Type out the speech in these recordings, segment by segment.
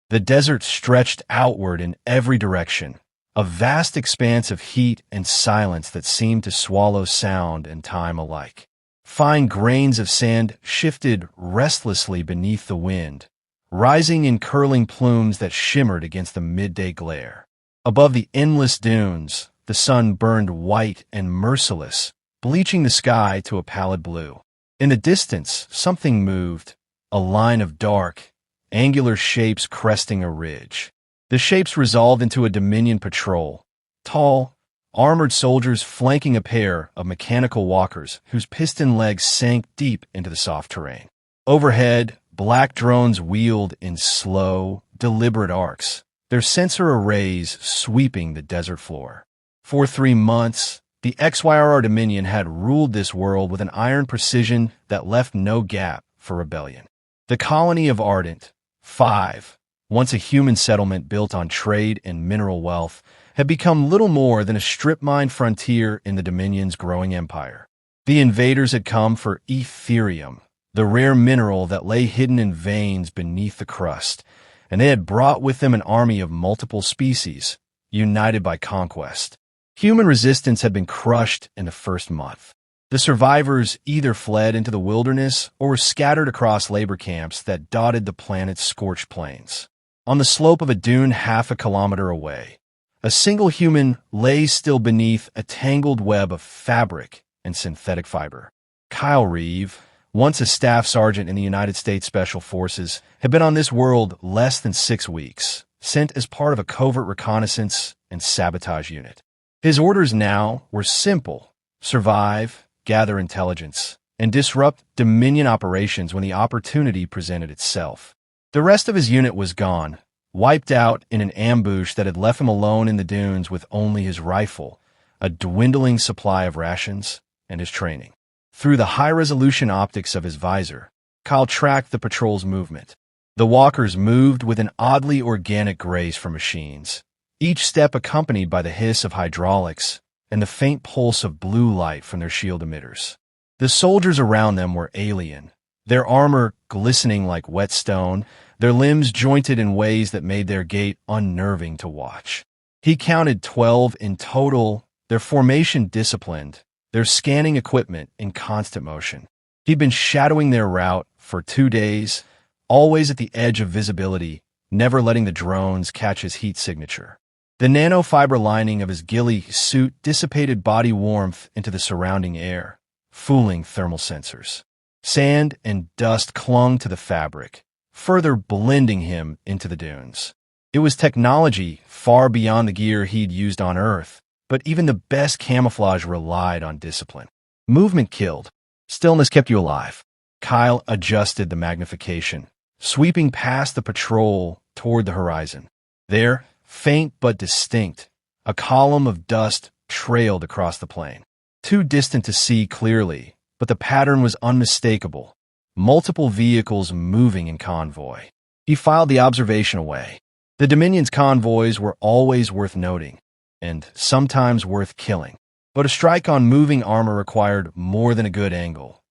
The desert stretched outward in every direction, a vast expanse of heat and silence that seemed to swallow sound and time alike. Fine grains of sand shifted restlessly beneath the wind, rising in curling plumes that shimmered against the midday glare. Above the endless dunes, the sun burned white and merciless, bleaching the sky to a pallid blue. In the distance, something moved, a line of dark, angular shapes cresting a ridge. The shapes resolved into a Dominion patrol, tall, armored soldiers flanking a pair of mechanical walkers whose piston legs sank deep into the soft terrain. Overhead, black drones wheeled in slow, deliberate arcs, their sensor arrays sweeping the desert floor. For 3 months, the XYRR Dominion had ruled this world with an iron precision that left no gap for rebellion. The colony of Ardent, 5, once a human settlement built on trade and mineral wealth, had become little more than a strip-mine frontier in the Dominion's growing empire. The invaders had come for Etherium, the rare mineral that lay hidden in veins beneath the crust, and they had brought with them an army of multiple species, united by conquest. Human resistance had been crushed in the first month. The survivors either fled into the wilderness or were scattered across labor camps that dotted the planet's scorched plains. On the slope of a dune half a kilometer away, a single human lay still beneath a tangled web of fabric and synthetic fiber. Kyle Reeve, once a staff sergeant in the United States Special Forces, had been on this world less than 6 weeks, sent as part of a covert reconnaissance and sabotage unit. His orders now were simple: survive, gather intelligence, and disrupt Dominion operations when the opportunity presented itself. The rest of his unit was gone, wiped out in an ambush that had left him alone in the dunes with only his rifle, a dwindling supply of rations, and his training. Through the high-resolution optics of his visor, Kyle tracked the patrol's movement. The walkers moved with an oddly organic grace for machines, each step accompanied by the hiss of hydraulics and the faint pulse of blue light from their shield emitters. The soldiers around them were alien, their armor glistening like whetstone, their limbs jointed in ways that made their gait unnerving to watch. He counted 12 in total, their formation disciplined, their scanning equipment in constant motion. He'd been shadowing their route for 2 days, always at the edge of visibility, never letting the drones catch his heat signature. The nanofiber lining of his ghillie suit dissipated body warmth into the surrounding air, fooling thermal sensors. Sand and dust clung to the fabric, further blending him into the dunes. It was technology far beyond the gear he'd used on Earth, but even the best camouflage relied on discipline. Movement killed. Stillness kept you alive. Kyle adjusted the magnification, sweeping past the patrol toward the horizon. There, faint but distinct, a column of dust trailed across the plain. Too distant to see clearly, but the pattern was unmistakable. Multiple vehicles moving in convoy. He filed the observation away. The Dominion's convoys were always worth noting, and sometimes worth killing. But a strike on moving armor required more than a good angle.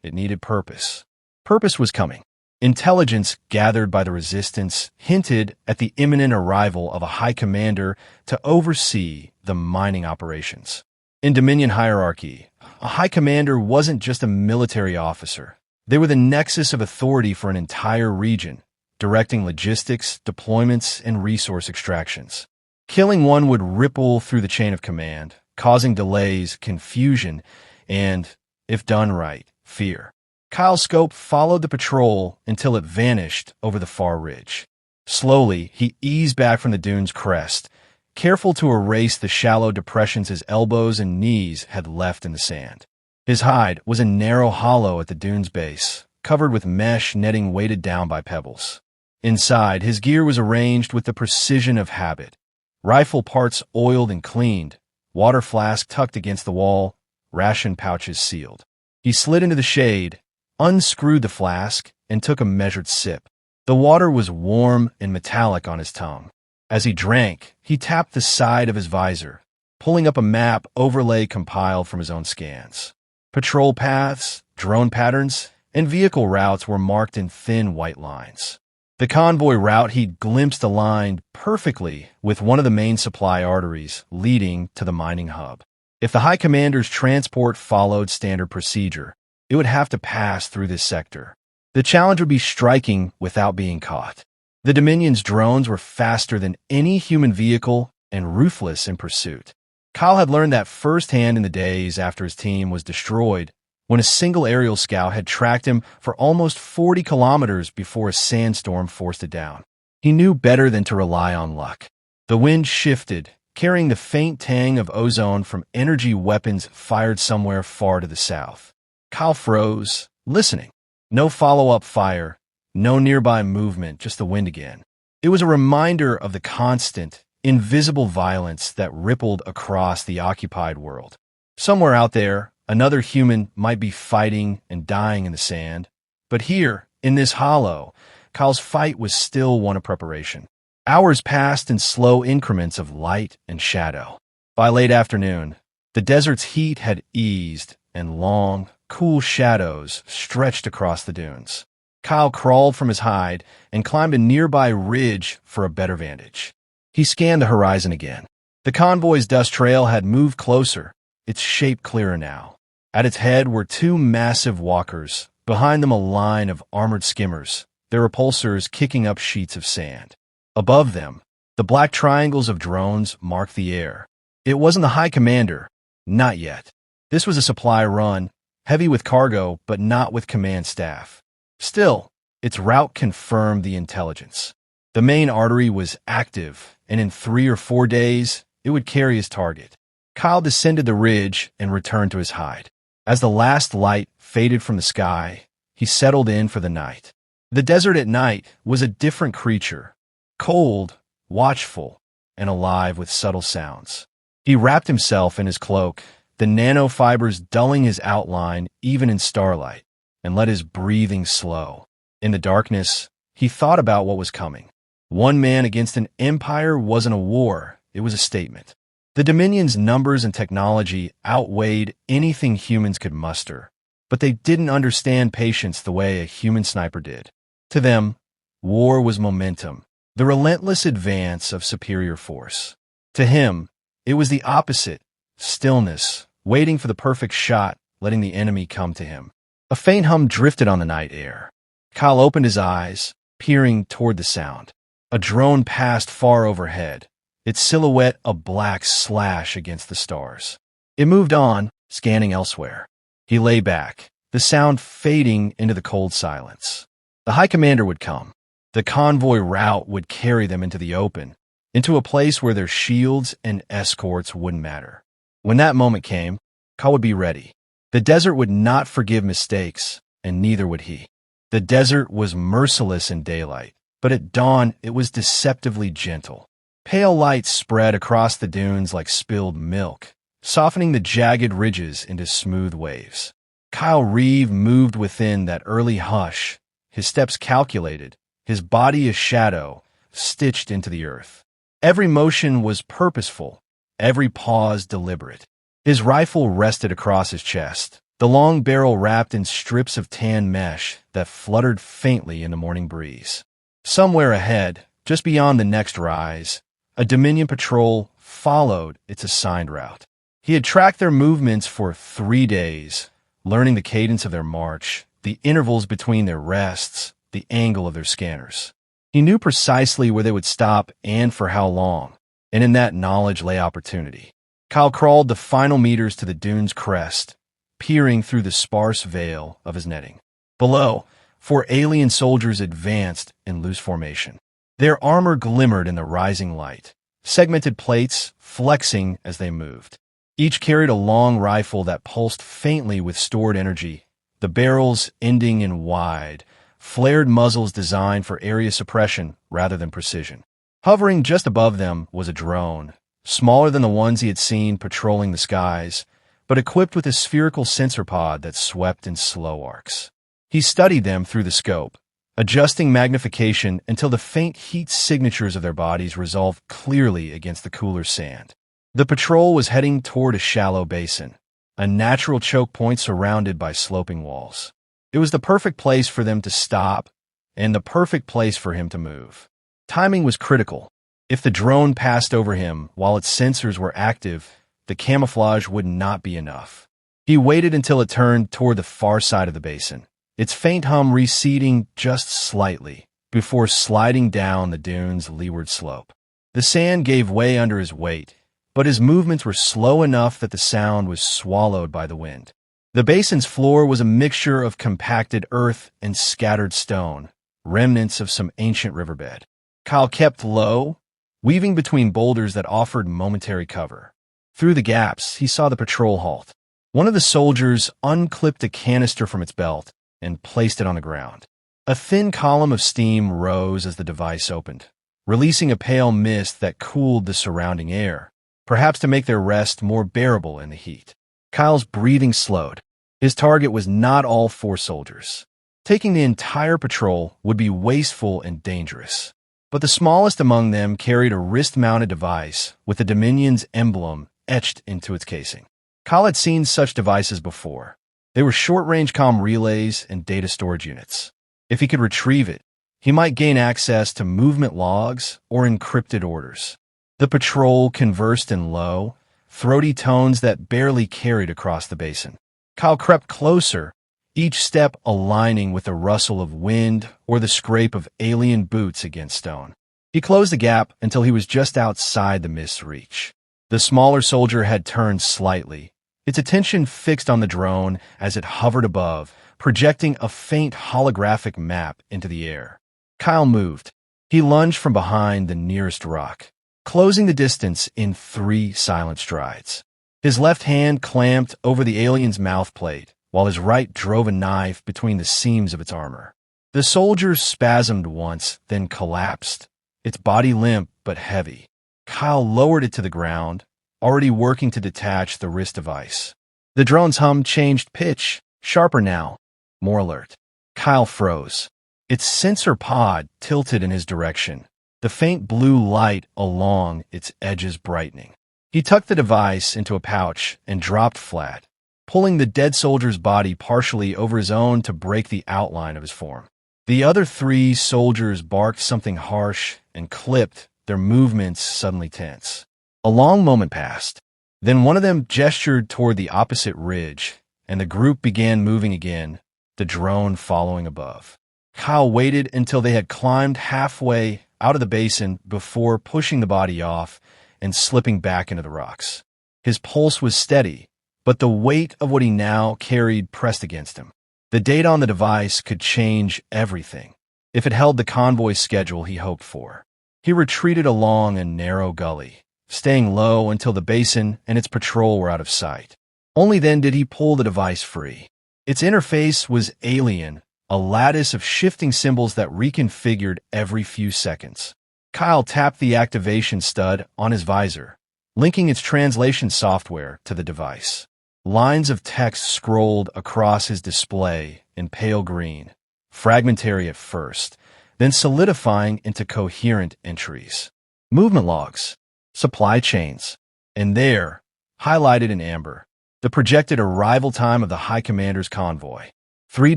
It needed purpose. Purpose was coming. Intelligence gathered by the resistance hinted at the imminent arrival of a high commander to oversee the mining operations. In Dominion hierarchy, a high commander wasn't just a military officer. They were the nexus of authority for an entire region, directing logistics, deployments, and resource extractions. Killing one would ripple through the chain of command, causing delays, confusion, and, if done right, fear. Kyle's scope followed the patrol until it vanished over the far ridge. Slowly, he eased back from the dune's crest, careful to erase the shallow depressions his elbows and knees had left in the sand. His hide was a narrow hollow at the dune's base, covered with mesh netting weighted down by pebbles. Inside, his gear was arranged with the precision of habit. Rifle parts oiled and cleaned, water flask tucked against the wall, ration pouches sealed. He slid into the shade, unscrewed the flask, and took a measured sip. The water was warm and metallic on his tongue. As he drank, he tapped the side of his visor, pulling up a map overlay compiled from his own scans. Patrol paths, drone patterns, and vehicle routes were marked in thin white lines. The convoy route he'd glimpsed aligned perfectly with one of the main supply arteries leading to the mining hub. If the High Commander's transport followed standard procedure, it would have to pass through this sector. The challenge would be striking without being caught. The Dominion's drones were faster than any human vehicle and ruthless in pursuit. Kyle had learned that firsthand in the days after his team was destroyed, when a single aerial scout had tracked him for almost 40 kilometers before a sandstorm forced it down. He knew better than to rely on luck. The wind shifted, carrying the faint tang of ozone from energy weapons fired somewhere far to the south. Kyle froze, listening. No follow-up fire, no nearby movement, just the wind again. It was a reminder of the constant, invisible violence that rippled across the occupied world. Somewhere out there, another human might be fighting and dying in the sand. But here, in this hollow, Kyle's fight was still one of preparation. Hours passed in slow increments of light and shadow. By late afternoon, the desert's heat had eased, and long, cool shadows stretched across the dunes. Kyle crawled from his hide and climbed a nearby ridge for a better vantage. He scanned the horizon again. The convoy's dust trail had moved closer, its shape clearer now. At its head were two massive walkers, behind them a line of armored skimmers, their repulsors kicking up sheets of sand. Above them, the black triangles of drones marked the air. It wasn't the High Commander, not yet. This was a supply run, heavy with cargo but not with command staff. Still, its route confirmed the intelligence. The main artery was active, and in 3 or 4 days, it would carry his target. Kyle descended the ridge and returned to his hide. As the last light faded from the sky, he settled in for the night. The desert at night was a different creature, cold, watchful, and alive with subtle sounds. He wrapped himself in his cloak, the nanofibers dulling his outline even in starlight, and let his breathing slow. In the darkness, he thought about what was coming. One man against an empire wasn't a war, it was a statement. The Dominion's numbers and technology outweighed anything humans could muster, but they didn't understand patience the way a human sniper did. To them, war was momentum, the relentless advance of superior force. To him, it was the opposite, stillness, waiting for the perfect shot, letting the enemy come to him. A faint hum drifted on the night air. Kyle opened his eyes, peering toward the sound. A drone passed far overhead, its silhouette a black slash against the stars. It moved on, scanning elsewhere. He lay back, the sound fading into the cold silence. The High Commander would come. The convoy route would carry them into the open, into a place where their shields and escorts wouldn't matter. When that moment came, Kyle would be ready. The desert would not forgive mistakes, and neither would he. The desert was merciless in daylight, but at dawn it was deceptively gentle. Pale light spread across the dunes like spilled milk, softening the jagged ridges into smooth waves. Kyle Reeve moved within that early hush, his steps calculated, his body a shadow, stitched into the earth. Every motion was purposeful, every pause deliberate. His rifle rested across his chest, the long barrel wrapped in strips of tan mesh that fluttered faintly in the morning breeze. Somewhere ahead, just beyond the next rise, a Dominion patrol followed its assigned route. He had tracked their movements for 3 days, learning the cadence of their march, the intervals between their rests, the angle of their scanners. He knew precisely where they would stop and for how long, and in that knowledge lay opportunity. Kyle crawled the final meters to the dune's crest, peering through the sparse veil of his netting. Below, 4 alien soldiers advanced in loose formation. Their armor glimmered in the rising light, segmented plates flexing as they moved. Each carried a long rifle that pulsed faintly with stored energy, the barrels ending in wide, flared muzzles designed for area suppression rather than precision. Hovering just above them was a drone, smaller than the ones he had seen patrolling the skies, but equipped with a spherical sensor pod that swept in slow arcs. He studied them through the scope, adjusting magnification until the faint heat signatures of their bodies resolved clearly against the cooler sand. The patrol was heading toward a shallow basin, a natural choke point surrounded by sloping walls. It was the perfect place for them to stop and the perfect place for him to move. Timing was critical. If the drone passed over him while its sensors were active, the camouflage would not be enough. He waited until it turned toward the far side of the basin, its faint hum receding just slightly before sliding down the dune's leeward slope. The sand gave way under his weight, but his movements were slow enough that the sound was swallowed by the wind. The basin's floor was a mixture of compacted earth and scattered stone, remnants of some ancient riverbed. Kyle kept low, weaving between boulders that offered momentary cover. Through the gaps, he saw the patrol halt. One of the soldiers unclipped a canister from its belt and placed it on the ground. A thin column of steam rose as the device opened, releasing a pale mist that cooled the surrounding air, perhaps to make their rest more bearable in the heat. Kyle's breathing slowed. His target was not all 4 soldiers. Taking the entire patrol would be wasteful and dangerous. But the smallest among them carried a wrist-mounted device with the Dominion's emblem etched into its casing. Kyle had seen such devices before. They were short-range comm relays and data storage units. If he could retrieve it, he might gain access to movement logs or encrypted orders. The patrol conversed in low, throaty tones that barely carried across the basin. Kyle crept closer, each step aligning with the rustle of wind or the scrape of alien boots against stone. He closed the gap until he was just outside the mist's reach. The smaller soldier had turned slightly, its attention fixed on the drone as it hovered above, projecting a faint holographic map into the air. Kyle moved. He lunged from behind the nearest rock, closing the distance in 3 silent strides. His left hand clamped over the alien's mouth plate, while his right drove a knife between the seams of its armor. The soldier spasmed once, then collapsed, its body limp but heavy. Kyle lowered it to the ground, already working to detach the wrist device. The drone's hum changed pitch, sharper now, more alert. Kyle froze. Its sensor pod tilted in his direction, the faint blue light along its edges brightening. He tucked the device into a pouch and dropped flat, pulling the dead soldier's body partially over his own to break the outline of his form. The other 3 soldiers barked something harsh and clipped, their movements suddenly tense. A long moment passed. Then one of them gestured toward the opposite ridge, and the group began moving again, the drone following above. Kyle waited until they had climbed halfway out of the basin before pushing the body off and slipping back into the rocks. His pulse was steady, but the weight of what he now carried pressed against him. The data on the device could change everything, if it held the convoy schedule he hoped for. He retreated along a narrow gully, staying low until the basin and its patrol were out of sight. Only then did he pull the device free. Its interface was alien, a lattice of shifting symbols that reconfigured every few seconds. Kyle tapped the activation stud on his visor, linking its translation software to the device. Lines of text scrolled across his display in pale green, fragmentary at first, then solidifying into coherent entries. Movement logs, supply chains, and there, highlighted in amber, the projected arrival time of the High Commander's convoy. 3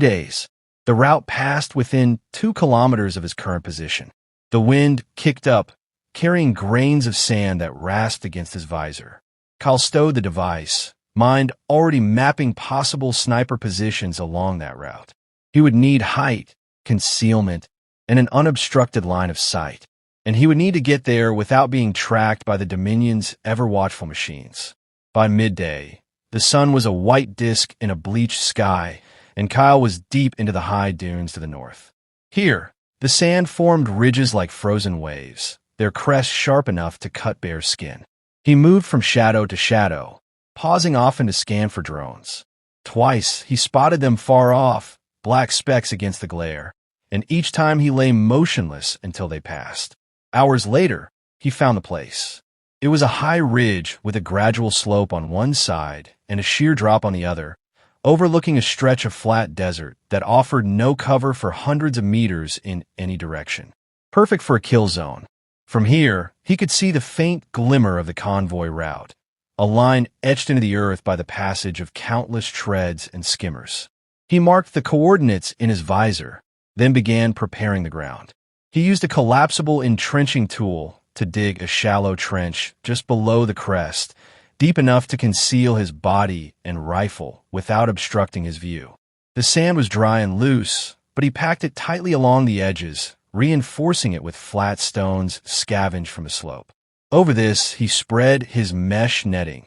days. The route passed within 2 kilometers of his current position. The wind kicked up, carrying grains of sand that rasped against his visor. Kyle stowed the device, mind already mapping possible sniper positions along that route. He would need height, concealment, and an unobstructed line of sight, and he would need to get there without being tracked by the Dominion's ever-watchful machines. By midday, the sun was a white disk in a bleached sky, and Kyle was deep into the high dunes to the north. Here, the sand formed ridges like frozen waves, their crests sharp enough to cut bare skin. He moved from shadow to shadow, pausing often to scan for drones. Twice, he spotted them far off, black specks against the glare, and each time he lay motionless until they passed. Hours later, he found the place. It was a high ridge with a gradual slope on one side and a sheer drop on the other, overlooking a stretch of flat desert that offered no cover for hundreds of meters in any direction. Perfect for a kill zone. From here, he could see the faint glimmer of the convoy route, a line etched into the earth by the passage of countless treads and skimmers. He marked the coordinates in his visor, then began preparing the ground. He used a collapsible entrenching tool to dig a shallow trench just below the crest, deep enough to conceal his body and rifle without obstructing his view. The sand was dry and loose, but he packed it tightly along the edges, reinforcing it with flat stones scavenged from the slope. Over this, he spread his mesh netting,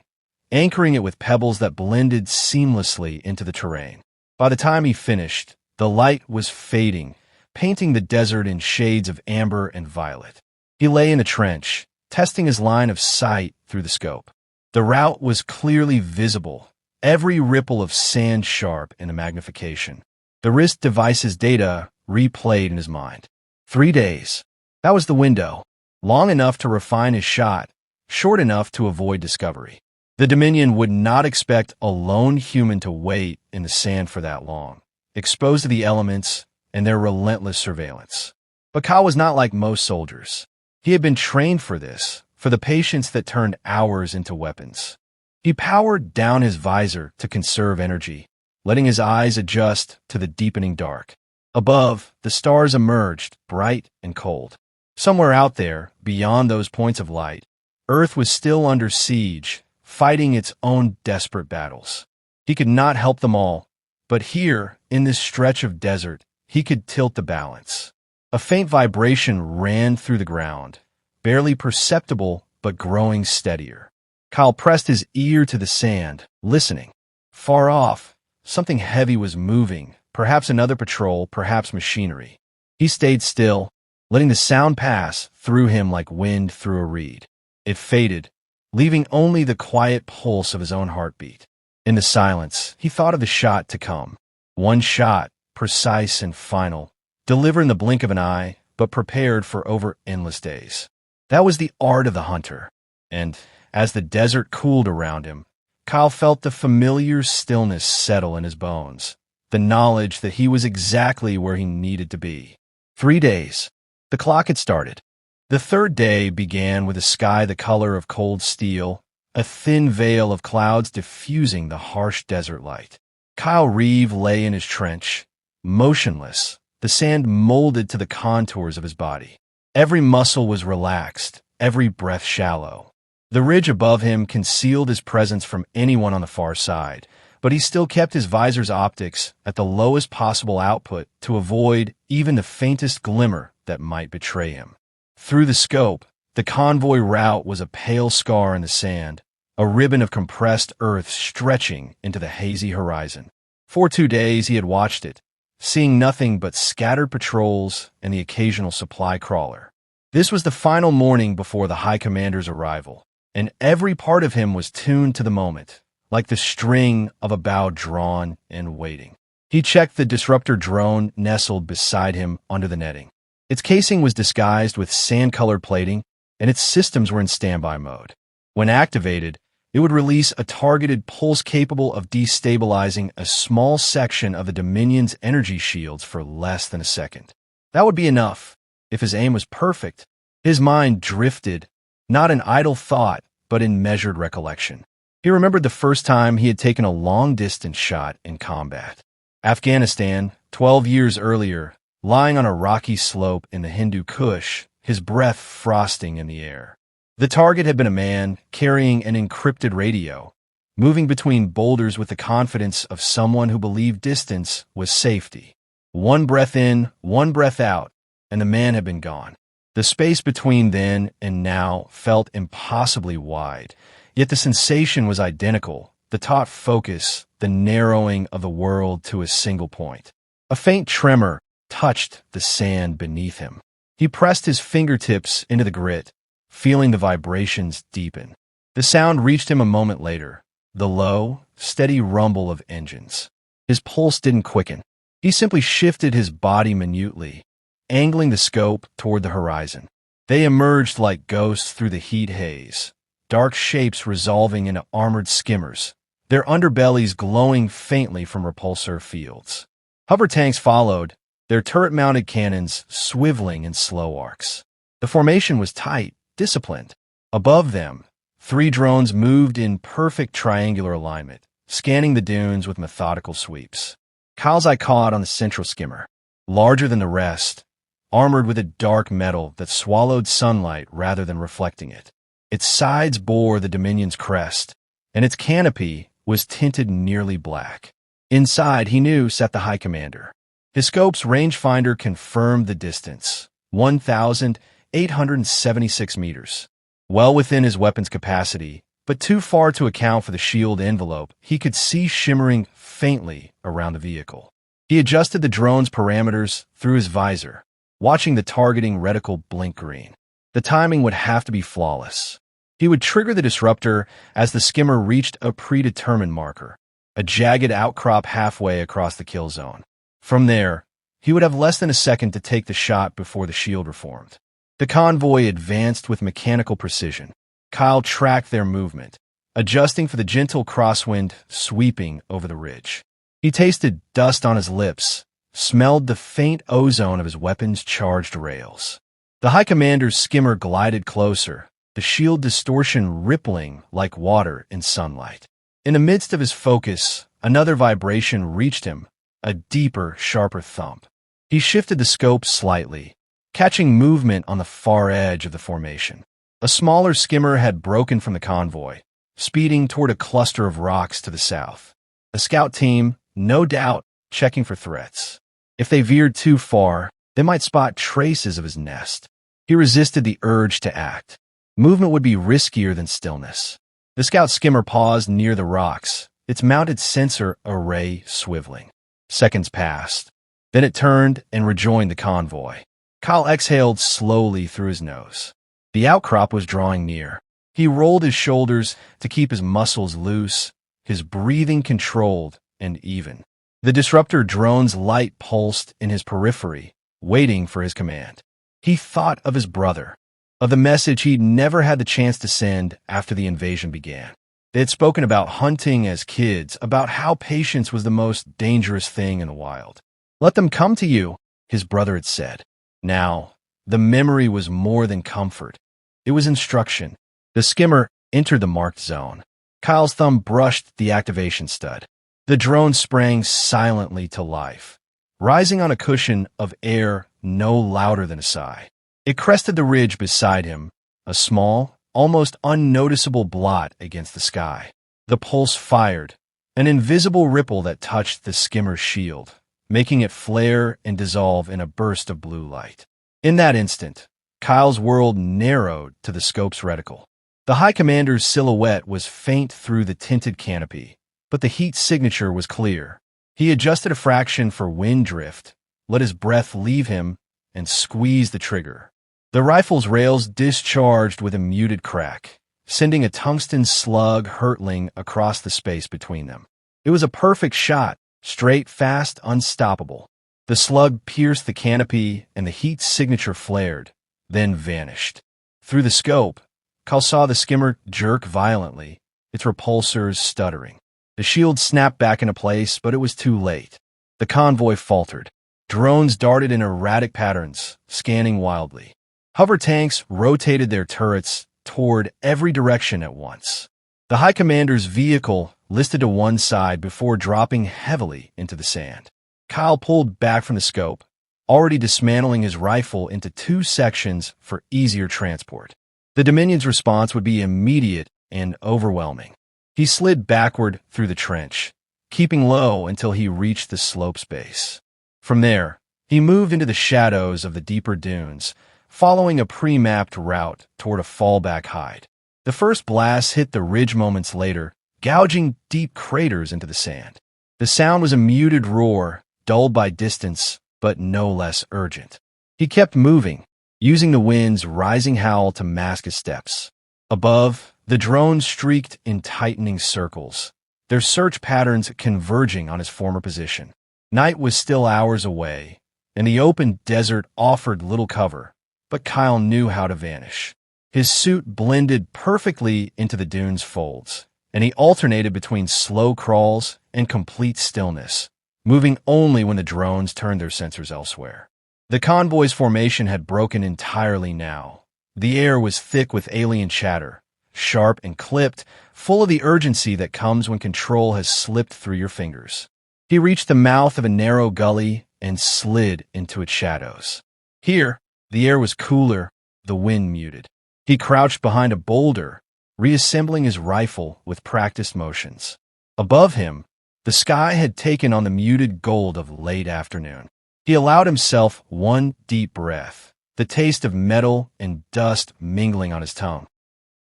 anchoring it with pebbles that blended seamlessly into the terrain. By the time he finished, the light was fading, painting the desert in shades of amber and violet. He lay in the trench, testing his line of sight through the scope. The route was clearly visible, every ripple of sand sharp in the magnification. The wrist device's data replayed in his mind. 3 days. That was the window. Long enough to refine his shot, short enough to avoid discovery. The Dominion would not expect a lone human to wait in the sand for that long, exposed to the elements and their relentless surveillance. But Kyle was not like most soldiers. He had been trained for this, for the patience that turned hours into weapons. He powered down his visor to conserve energy, letting his eyes adjust to the deepening dark. Above, the stars emerged, bright and cold. Somewhere out there, beyond those points of light, Earth was still under siege, fighting its own desperate battles. He could not help them all, but here, in this stretch of desert, he could tilt the balance. A faint vibration ran through the ground, barely perceptible but growing steadier. Kyle pressed his ear to the sand, listening. Far off, something heavy was moving, perhaps another patrol, perhaps machinery. He stayed still, letting the sound pass through him like wind through a reed. It faded, leaving only the quiet pulse of his own heartbeat. In the silence, he thought of the shot to come. One shot, precise and final, delivered in the blink of an eye, but prepared for over endless days. That was the art of the hunter. And as the desert cooled around him, Kyle felt the familiar stillness settle in his bones, the knowledge that he was exactly where he needed to be. 3 days. The clock had started. The third day began with a sky the color of cold steel, a thin veil of clouds diffusing the harsh desert light. Kyle Reeve lay in his trench, motionless, the sand molded to the contours of his body. Every muscle was relaxed, every breath shallow. The ridge above him concealed his presence from anyone on the far side, but he still kept his visor's optics at the lowest possible output to avoid even the faintest glimmer that might betray him. Through the scope, the convoy route was a pale scar in the sand, a ribbon of compressed earth stretching into the hazy horizon. For 2 days he had watched it, seeing nothing but scattered patrols and the occasional supply crawler. This was the final morning before the High Commander's arrival, and every part of him was tuned to the moment, like the string of a bow drawn and waiting. He checked the disruptor drone nestled beside him under the netting. Its casing was disguised with sand-colored plating, and its systems were in standby mode. When activated, it would release a targeted pulse capable of destabilizing a small section of the Dominion's energy shields for less than a second. That would be enough. If his aim was perfect, his mind drifted, not in idle thought, but in measured recollection. He remembered the first time he had taken a long-distance shot in combat. Afghanistan, 12 years earlier, lying on a rocky slope in the Hindu Kush, his breath frosting in the air. The target had been a man carrying an encrypted radio, moving between boulders with the confidence of someone who believed distance was safety. One breath in, one breath out, and the man had been gone. The space between then and now felt impossibly wide, yet the sensation was identical, the taut focus, the narrowing of the world to a single point. A faint tremor touched the sand beneath him. He pressed his fingertips into the grit, feeling the vibrations deepen. The sound reached him a moment later, the low, steady rumble of engines. His pulse didn't quicken. He simply shifted his body minutely, angling the scope toward the horizon. They emerged like ghosts through the heat haze, dark shapes resolving into armored skimmers, their underbellies glowing faintly from repulsor fields. Hover tanks followed, their turret-mounted cannons swiveling in slow arcs. The formation was tight, disciplined. Above them, 3 drones moved in perfect triangular alignment, scanning the dunes with methodical sweeps. Kyle's eye caught on the central skimmer. larger than the rest, armored with a dark metal that swallowed sunlight rather than reflecting it. Its sides bore the Dominion's crest, and its canopy was tinted nearly black. Inside, he knew, sat the High Commander. His scope's rangefinder confirmed the distance, 1,876 meters. Well within his weapon's capacity, but too far to account for the shield envelope he could see shimmering faintly around the vehicle. He adjusted the drone's parameters through his visor, watching the targeting reticle blink green. The timing would have to be flawless. He would trigger the disruptor as the skimmer reached a predetermined marker, a jagged outcrop halfway across the kill zone. From there, he would have less than a second to take the shot before the shield reformed. The convoy advanced with mechanical precision. Kyle tracked their movement, adjusting for the gentle crosswind sweeping over the ridge. He tasted dust on his lips, smelled the faint ozone of his weapon's charged rails. The High Commander's skimmer glided closer, the shield distortion rippling like water in sunlight. In the midst of his focus, another vibration reached him, a deeper, sharper thump. He shifted the scope slightly, catching movement on the far edge of the formation. A smaller skimmer had broken from the convoy, speeding toward a cluster of rocks to the south. A scout team, no doubt, checking for threats. If they veered too far, they might spot traces of his nest. He resisted the urge to act. Movement would be riskier than stillness. The scout skimmer paused near the rocks, its mounted sensor array swiveling. Seconds passed. Then it turned and rejoined the convoy. Kyle exhaled slowly through his nose. The outcrop was drawing near. He rolled his shoulders to keep his muscles loose, his breathing controlled and even. The disruptor drone's light pulsed in his periphery, waiting for his command. He thought of his brother, of the message he'd never had the chance to send after the invasion began. They had spoken about hunting as kids, about how patience was the most dangerous thing in the wild. "Let them come to you," his brother had said. Now, the memory was more than comfort. It was instruction. The skimmer entered the marked zone. Kyle's thumb brushed the activation stud. The drone sprang silently to life, rising on a cushion of air no louder than a sigh. It crested the ridge beside him, a small, almost unnoticeable blot against the sky. The pulse fired, an invisible ripple that touched the skimmer's shield, making it flare and dissolve in a burst of blue light. In that instant, Kyle's world narrowed to the scope's reticle. The High Commander's silhouette was faint through the tinted canopy, but the heat signature was clear. He adjusted a fraction for wind drift, let his breath leave him, and squeezed the trigger. The rifle's rails discharged with a muted crack, sending a tungsten slug hurtling across the space between them. It was a perfect shot, straight, fast, unstoppable. The slug pierced the canopy, and the heat signature flared, then vanished. Through the scope, Kyle saw the skimmer jerk violently, its repulsors stuttering. The shield snapped back into place, but it was too late. The convoy faltered. Drones darted in erratic patterns, scanning wildly. Hover tanks rotated their turrets toward every direction at once. The High Commander's vehicle listed to one side before dropping heavily into the sand. Kyle pulled back from the scope, already dismantling his rifle into two sections for easier transport. The Dominion's response would be immediate and overwhelming. He slid backward through the trench, keeping low until he reached the slope's base. From there, he moved into the shadows of the deeper dunes, following a pre-mapped route toward a fallback hide. The first blast hit the ridge moments later, gouging deep craters into the sand. The sound was a muted roar, dulled by distance, but no less urgent. He kept moving, using the wind's rising howl to mask his steps. Above, the drones streaked in tightening circles, their search patterns converging on his former position. Night was still hours away, and the open desert offered little cover, but Kyle knew how to vanish. His suit blended perfectly into the dune's folds, and he alternated between slow crawls and complete stillness, moving only when the drones turned their sensors elsewhere. The convoy's formation had broken entirely now. The air was thick with alien chatter, sharp and clipped, full of the urgency that comes when control has slipped through your fingers. He reached the mouth of a narrow gully and slid into its shadows. Here, the air was cooler, the wind muted. He crouched behind a boulder, reassembling his rifle with practiced motions. Above him, the sky had taken on the muted gold of late afternoon. He allowed himself one deep breath, the taste of metal and dust mingling on his tongue.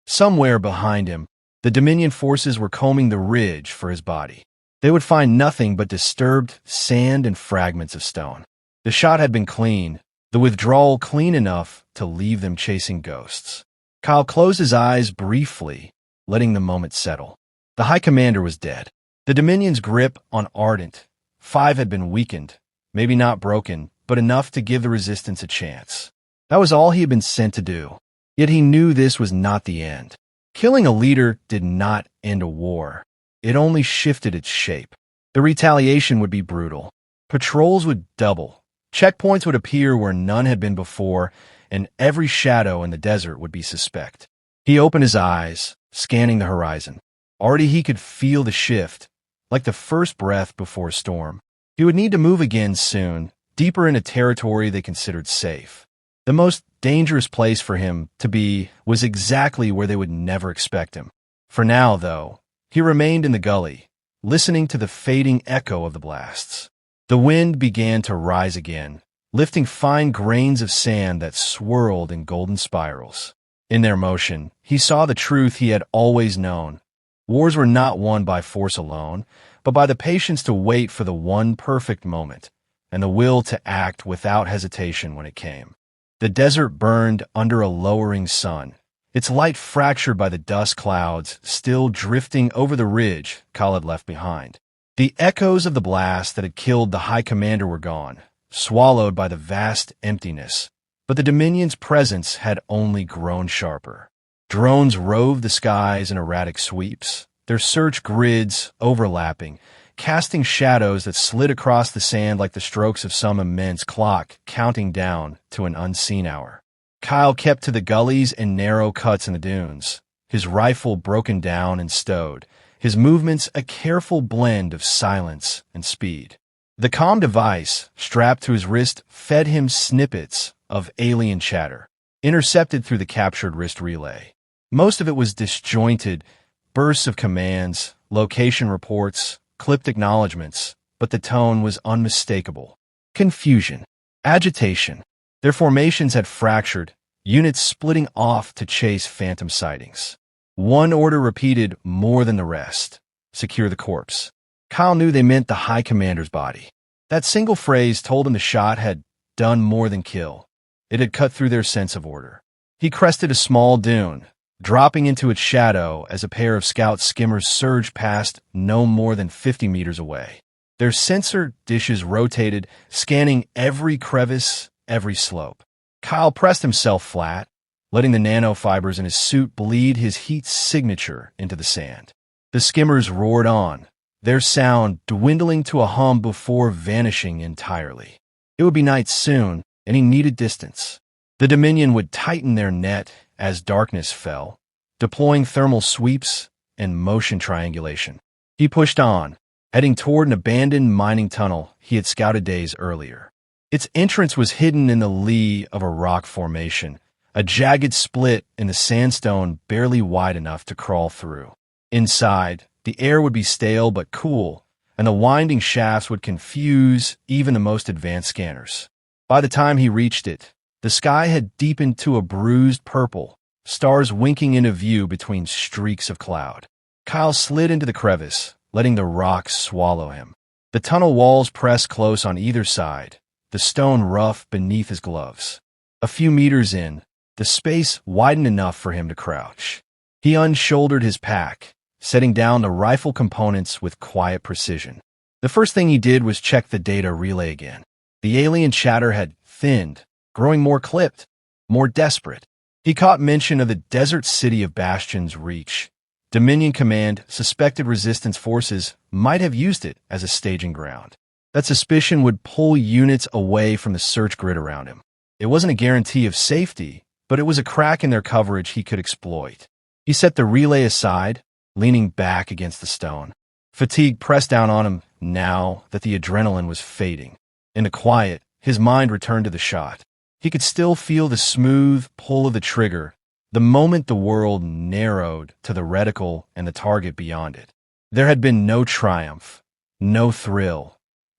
Somewhere behind him, the Dominion forces were combing the ridge for his body. They would find nothing but disturbed sand and fragments of stone. The shot had been clean, the withdrawal clean enough to leave them chasing ghosts. Kyle closed his eyes briefly, letting the moment settle. The High Commander was dead. The Dominion's grip on Ardent 5 had been weakened, maybe not broken, but enough to give the Resistance a chance. That was all he had been sent to do. Yet he knew this was not the end. Killing a leader did not end a war. It only shifted its shape. The retaliation would be brutal. Patrols would double. Checkpoints would appear where none had been before, and every shadow in the desert would be suspect. He opened his eyes, scanning the horizon. Already he could feel the shift, like the first breath before a storm. He would need to move again soon, deeper into territory they considered safe. The most dangerous place for him to be was exactly where they would never expect him. For now, though, he remained in the gully, listening to the fading echo of the blasts. The wind began to rise again, lifting fine grains of sand that swirled in golden spirals. In their motion, he saw the truth he had always known. Wars were not won by force alone, but by the patience to wait for the one perfect moment, and the will to act without hesitation when it came. The desert burned under a lowering sun, its light fractured by the dust clouds still drifting over the ridge Kyle had left behind. The echoes of the blast that had killed the High Commander were gone, swallowed by the vast emptiness, but the Dominion's presence had only grown sharper. Drones roved the skies in erratic sweeps, their search grids overlapping, casting shadows that slid across the sand like the strokes of some immense clock counting down to an unseen hour. Kyle kept to the gullies and narrow cuts in the dunes, his rifle broken down and stowed, his movements a careful blend of silence and speed. The comm device, strapped to his wrist, fed him snippets of alien chatter, intercepted through the captured wrist relay. Most of it was disjointed, bursts of commands, location reports, clipped acknowledgments, but the tone was unmistakable. Confusion, agitation. Their formations had fractured, units splitting off to chase phantom sightings. One order repeated more than the rest: secure the corpse. Kyle knew they meant the High Commander's body. That single phrase told him the shot had done more than kill. It had cut through their sense of order. He crested a small dune, dropping into its shadow as a pair of scout skimmers surged past no more than 50 meters away. Their sensor dishes rotated, scanning every crevice, every slope. Kyle pressed himself flat, letting the nanofibers in his suit bleed his heat signature into the sand. The skimmers roared on, their sound dwindling to a hum before vanishing entirely. It would be night soon, and he needed distance. The Dominion would tighten their net as darkness fell, deploying thermal sweeps and motion triangulation. He pushed on, heading toward an abandoned mining tunnel he had scouted days earlier. Its entrance was hidden in the lee of a rock formation, a jagged split in the sandstone barely wide enough to crawl through. Inside, the air would be stale but cool, and the winding shafts would confuse even the most advanced scanners. By the time he reached it, the sky had deepened to a bruised purple, stars winking into view between streaks of cloud. Kyle slid into the crevice, letting the rocks swallow him. The tunnel walls pressed close on either side, the stone rough beneath his gloves. A few meters in, the space widened enough for him to crouch. He unshouldered his pack, setting down the rifle components with quiet precision. The first thing he did was check the data relay again. The alien chatter had thinned, growing more clipped, more desperate. He caught mention of the desert city of Bastion's reach. Dominion Command suspected Resistance forces might have used it as a staging ground. That suspicion would pull units away from the search grid around him. It wasn't a guarantee of safety, but it was a crack in their coverage he could exploit. He set the relay aside, leaning back against the stone. Fatigue pressed down on him now that the adrenaline was fading. In the quiet, his mind returned to the shot. He could still feel the smooth pull of the trigger the moment the world narrowed to the reticle and the target beyond it. There had been no triumph, no thrill,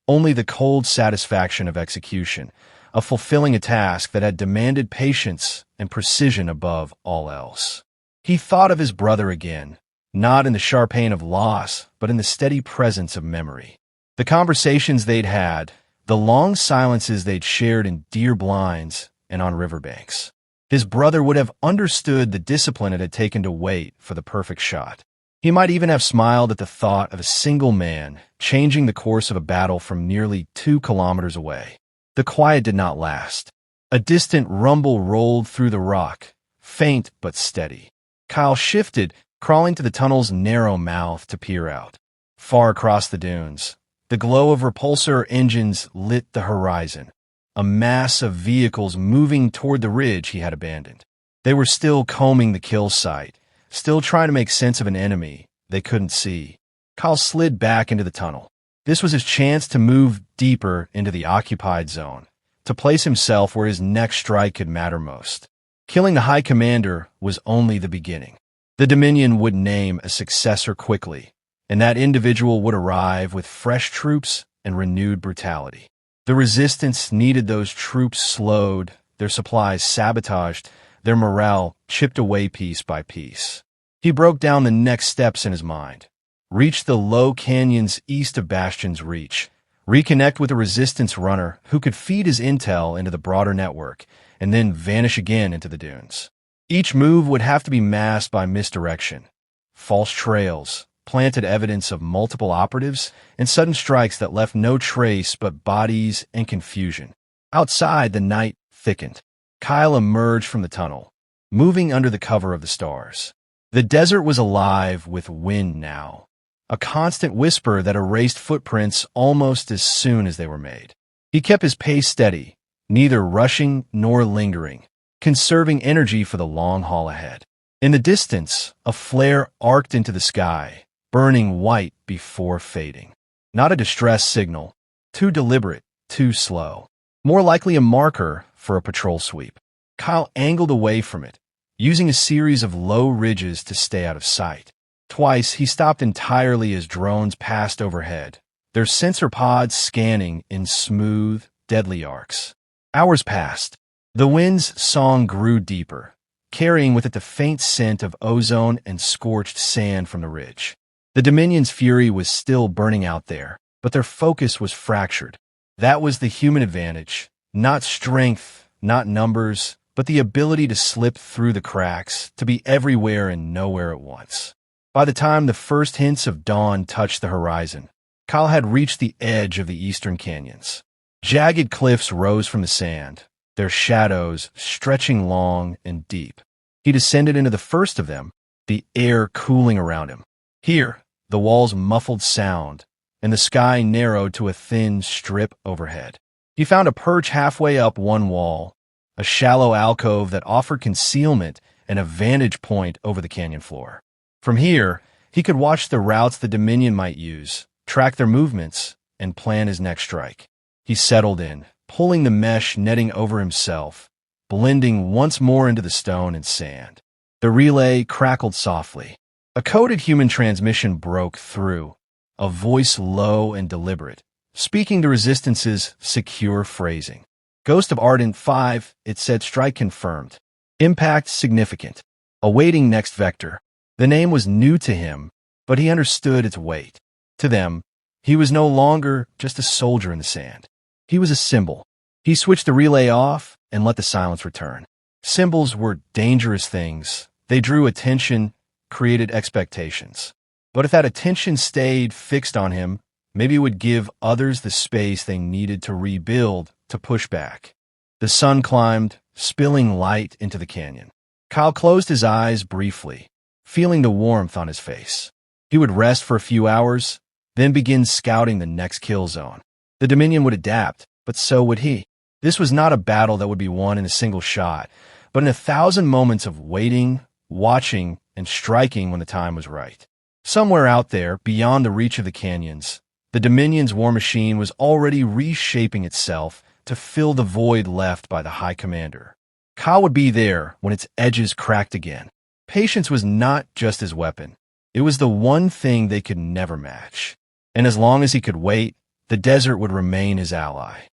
only the cold satisfaction of execution, of fulfilling a task that had demanded patience and precision above all else. He thought of his brother again, not in the sharp pain of loss, but in the steady presence of memory. The conversations they'd had, the long silences they'd shared in deer blinds and on riverbanks. His brother would have understood the discipline it had taken to wait for the perfect shot. He might even have smiled at the thought of a single man changing the course of a battle from nearly 2 kilometers away. The quiet did not last. A distant rumble rolled through the rock, faint but steady. Kyle shifted, crawling to the tunnel's narrow mouth to peer out. Far across the dunes, the glow of repulsor engines lit the horizon, a mass of vehicles moving toward the ridge he had abandoned. They were still combing the kill site, still trying to make sense of an enemy they couldn't see. Kyle slid back into the tunnel. This was his chance to move deeper into the occupied zone, to place himself where his next strike could matter most. Killing the High Commander was only the beginning. The Dominion would name a successor quickly, and that individual would arrive with fresh troops and renewed brutality. The Resistance needed those troops slowed, their supplies sabotaged, their morale chipped away piece by piece. He broke down the next steps in his mind. Reach the low canyons east of Bastion's Reach. Reconnect with a Resistance runner who could feed his intel into the broader network, and then vanish again into the dunes. Each move would have to be masked by misdirection. False trails, planted evidence of multiple operatives, and sudden strikes that left no trace but bodies and confusion. Outside, the night thickened. Kyle emerged from the tunnel, moving under the cover of the stars. The desert was alive with wind now, a constant whisper that erased footprints almost as soon as they were made. He kept his pace steady, neither rushing nor lingering, conserving energy for the long haul ahead. In the distance, a flare arced into the sky, burning white before fading. Not a distress signal, too deliberate, too slow. More likely a marker for a patrol sweep. Kyle angled away from it, using a series of low ridges to stay out of sight. Twice, he stopped entirely as drones passed overhead, their sensor pods scanning in smooth, deadly arcs. Hours passed. The wind's song grew deeper, carrying with it the faint scent of ozone and scorched sand from the ridge. The Dominion's fury was still burning out there, but their focus was fractured. That was the human advantage, not strength, not numbers, but the ability to slip through the cracks, to be everywhere and nowhere at once. By the time the first hints of dawn touched the horizon, Kyle had reached the edge of the eastern canyons. Jagged cliffs rose from the sand, their shadows stretching long and deep. He descended into the first of them, the air cooling around him. Here, the walls muffled sound, and the sky narrowed to a thin strip overhead. He found a perch halfway up one wall, a shallow alcove that offered concealment and a vantage point over the canyon floor. From here, he could watch the routes the Dominion might use, track their movements, and plan his next strike. He settled in, pulling the mesh netting over himself, blending once more into the stone and sand. The relay crackled softly. A coded human transmission broke through, a voice low and deliberate, speaking to Resistance's secure phrasing. Ghost of Ardent 5, it said, strike confirmed. Impact significant. Awaiting next vector. The name was new to him, but he understood its weight. To them, he was no longer just a soldier in the sand. He was a symbol. He switched the relay off and let the silence return. Symbols were dangerous things. They drew attention, created expectations. But if that attention stayed fixed on him, maybe it would give others the space they needed to rebuild, to push back. The sun climbed, spilling light into the canyon. Kyle closed his eyes briefly, feeling the warmth on his face. He would rest for a few hours, then begin scouting the next kill zone. The Dominion would adapt, but so would he. This was not a battle that would be won in a single shot, but in 1,000 moments of waiting, watching, and striking when the time was right. Somewhere out there, beyond the reach of the canyons, The Dominion's war machine was already reshaping itself to fill the void left by the High Commander. Ka would be there when its edges cracked again. Patience was not just his weapon. It was the one thing they could never match. And as long as he could wait, the desert would remain his ally.